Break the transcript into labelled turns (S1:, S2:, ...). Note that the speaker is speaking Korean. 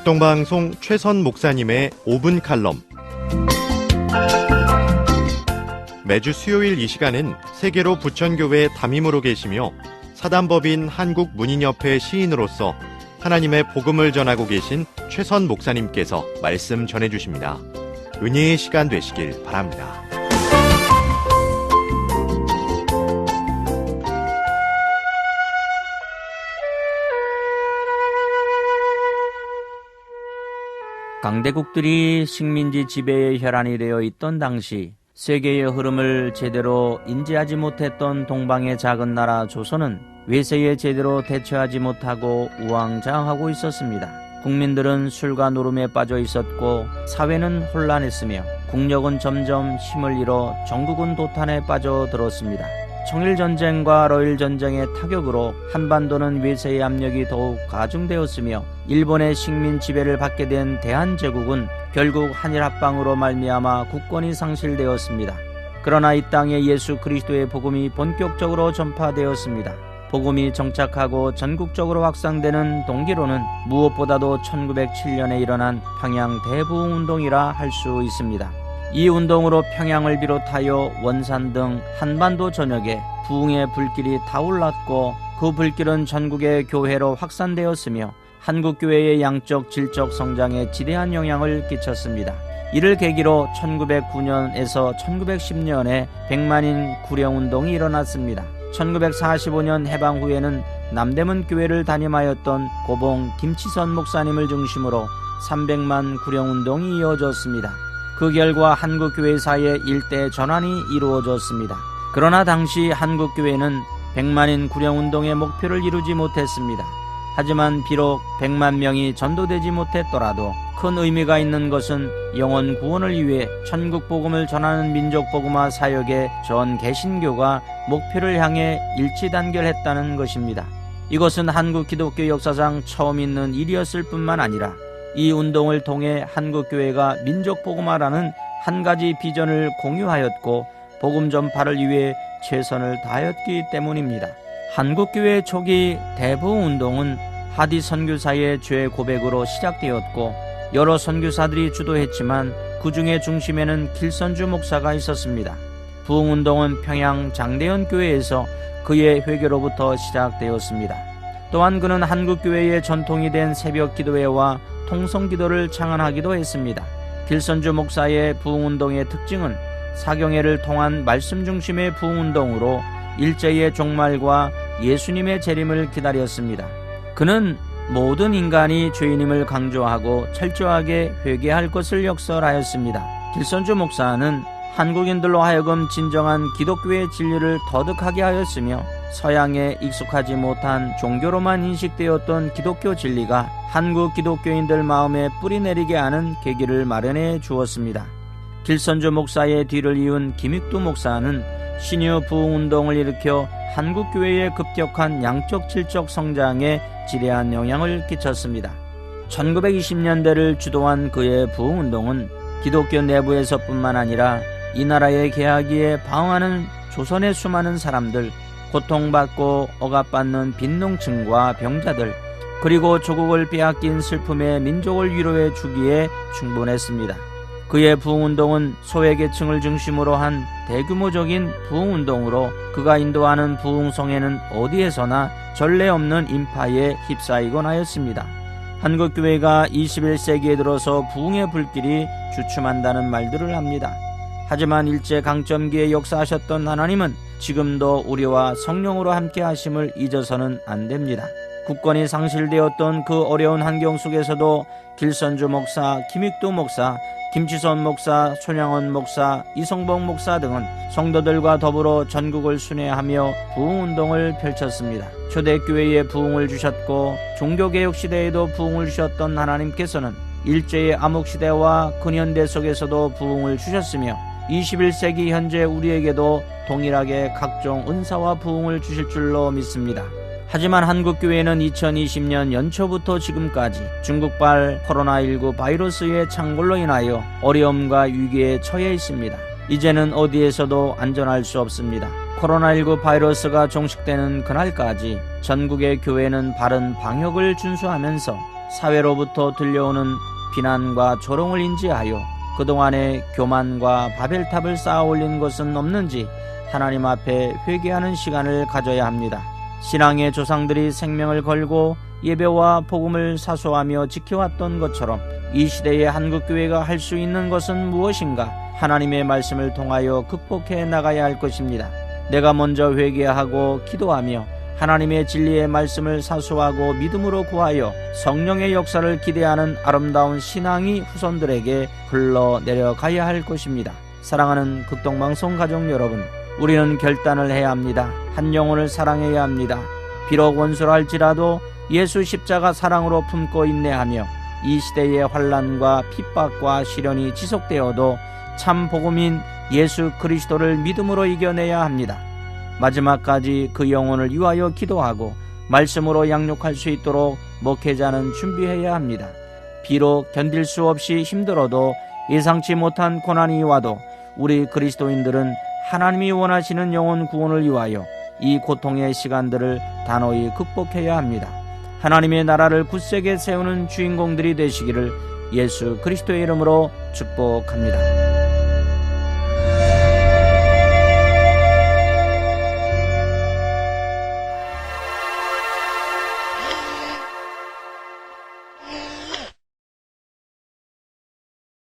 S1: 북동방송 최선 목사님의 5분 칼럼. 매주 수요일 이 시간은 세계로 부천교회 담임으로 계시며 사단법인 한국문인협회 시인으로서 하나님의 복음을 전하고 계신 최선 목사님께서 말씀 전해주십니다. 은혜의 시간 되시길 바랍니다.
S2: 강대국들이 식민지 지배의 혈안이 되어 있던 당시 세계의 흐름을 제대로 인지하지 못했던 동방의 작은 나라 조선은 외세에 제대로 대처하지 못하고 우왕좌왕하고 있었습니다. 국민들은 술과 노름에 빠져 있었고 사회는 혼란했으며 국력은 점점 힘을 잃어 전국은 도탄에 빠져들었습니다. 청일전쟁과 러일전쟁의 타격으로 한반도는 외세의 압력이 더욱 가중되었으며 일본의 식민 지배를 받게 된 대한제국은 결국 한일합방으로 말미암아 국권이 상실되었습니다. 그러나 이 땅에 예수 그리스도의 복음이 본격적으로 전파되었습니다. 복음이 정착하고 전국적으로 확산되는 동기로는 무엇보다도 1907년에 일어난 평양 대부흥운동이라 할 수 있습니다. 이 운동으로 평양을 비롯하여 원산 등 한반도 전역에 부흥의 불길이 타올랐고 그 불길은 전국의 교회로 확산되었으며 한국교회의 양적 질적 성장에 지대한 영향을 끼쳤습니다. 이를 계기로 1909년에서 1910년에 백만인 구령운동이 일어났습니다. 1945년 해방 후에는 남대문 교회를 담임하였던 고봉 김치선 목사님을 중심으로 300만 구령운동이 이어졌습니다. 그 결과 한국교회사의 일대 전환이 이루어졌습니다. 그러나 당시 한국교회는 100만인 구령운동의 목표를 이루지 못했습니다. 하지만 비록 100만 명이 전도되지 못했더라도 큰 의미가 있는 것은 영혼 구원을 위해 천국 복음을 전하는 민족 복음화 사역의 전 개신교가 목표를 향해 일치단결했다는 것입니다. 이것은 한국 기독교 역사상 처음 있는 일이었을 뿐만 아니라 이 운동을 통해 한국교회가 민족 복음화라는 한 가지 비전을 공유하였고 복음 전파를 위해 최선을 다하였기 때문입니다. 한국교회 초기 대부흥운동은 하디 선교사의 죄 고백으로 시작되었고 여러 선교사들이 주도했지만 그 중에 중심에는 길선주 목사가 있었습니다. 부흥운동은 평양 장대현 교회에서 그의 회개로부터 시작되었습니다. 또한 그는 한국교회의 전통이 된 새벽 기도회와 통성기도를 창안하기도 했습니다. 길선주 목사의 부흥운동의 특징은 사경회를 통한 말씀 중심의 부흥운동으로 일제의 종말과 예수님의 재림을 기다렸습니다. 그는 모든 인간이 죄인임을 강조하고 철저하게 회개할 것을 역설하였습니다. 길선주 목사는 한국인들로 하여금 진정한 기독교의 진리를 터득하게 하였으며 서양에 익숙하지 못한 종교로만 인식되었던 기독교 진리가 한국 기독교인들 마음에 뿌리내리게 하는 계기를 마련해 주었습니다. 길선주 목사의 뒤를 이은 김익두 목사는 신유 부흥운동을 일으켜 한국교회의 급격한 양적 질적 성장에 지대한 영향을 끼쳤습니다. 1920년대를 주도한 그의 부흥운동은 기독교 내부에서뿐만 아니라 이 나라의 개화기에 방황하는 조선의 수많은 사람들, 고통받고 억압받는 빈농층과 병자들, 그리고 조국을 빼앗긴 슬픔의 민족을 위로해 주기에 충분했습니다. 그의 부흥운동은 소외계층을 중심으로 한 대규모적인 부흥운동으로 그가 인도하는 부흥성에는 어디에서나 전례 없는 인파에 휩싸이곤 하였습니다. 한국교회가 21세기에 들어서 부흥의 불길이 주춤한다는 말들을 합니다. 하지만 일제강점기에 역사하셨던 하나님은 지금도 우리와 성령으로 함께 하심을 잊어서는 안 됩니다. 국권이 상실되었던 그 어려운 환경 속에서도 길선주 목사, 김익두 목사, 김치선 목사, 손양원 목사, 이성복 목사 등은 성도들과 더불어 전국을 순회하며 부흥운동을 펼쳤습니다. 초대교회에 부흥을 주셨고 종교개혁 시대에도 부흥을 주셨던 하나님께서는 일제의 암흑시대와 근현대 속에서도 부흥을 주셨으며 21세기 현재 우리에게도 동일하게 각종 은사와 부흥을 주실 줄로 믿습니다. 하지만 한국교회는 2020년 연초부터 지금까지 중국발 코로나19 바이러스의 창궐로 인하여 어려움과 위기에 처해 있습니다. 이제는 어디에서도 안전할 수 없습니다. 코로나19 바이러스가 종식되는 그날까지 전국의 교회는 바른 방역을 준수하면서 사회로부터 들려오는 비난과 조롱을 인지하여 그동안의 교만과 바벨탑을 쌓아 올린 것은 없는지 하나님 앞에 회개하는 시간을 가져야 합니다. 신앙의 조상들이 생명을 걸고 예배와 복음을 사수하며 지켜왔던 것처럼 이 시대의 한국교회가 할 수 있는 것은 무엇인가? 하나님의 말씀을 통하여 극복해 나가야 할 것입니다. 내가 먼저 회개하고 기도하며 하나님의 진리의 말씀을 사수하고 믿음으로 구하여 성령의 역사를 기대하는 아름다운 신앙이 후손들에게 흘러내려가야 할 것입니다. 사랑하는 극동방송 가족 여러분, 우리는 결단을 해야 합니다. 한 영혼을 사랑해야 합니다. 비록 원수라 할지라도 예수 십자가 사랑으로 품고 인내하며 이 시대의 환난과 핍박과 시련이 지속되어도 참 복음인 예수 그리스도를 믿음으로 이겨내야 합니다. 마지막까지 그 영혼을 위하여 기도하고 말씀으로 양육할 수 있도록 목회자는 준비해야 합니다. 비록 견딜 수 없이 힘들어도 예상치 못한 고난이 와도 우리 그리스도인들은 하나님이 원하시는 영혼 구원을 위하여 이 고통의 시간들을 단호히 극복해야 합니다. 하나님의 나라를 굳세게 세우는 주인공들이 되시기를 예수 그리스도의 이름으로 축복합니다.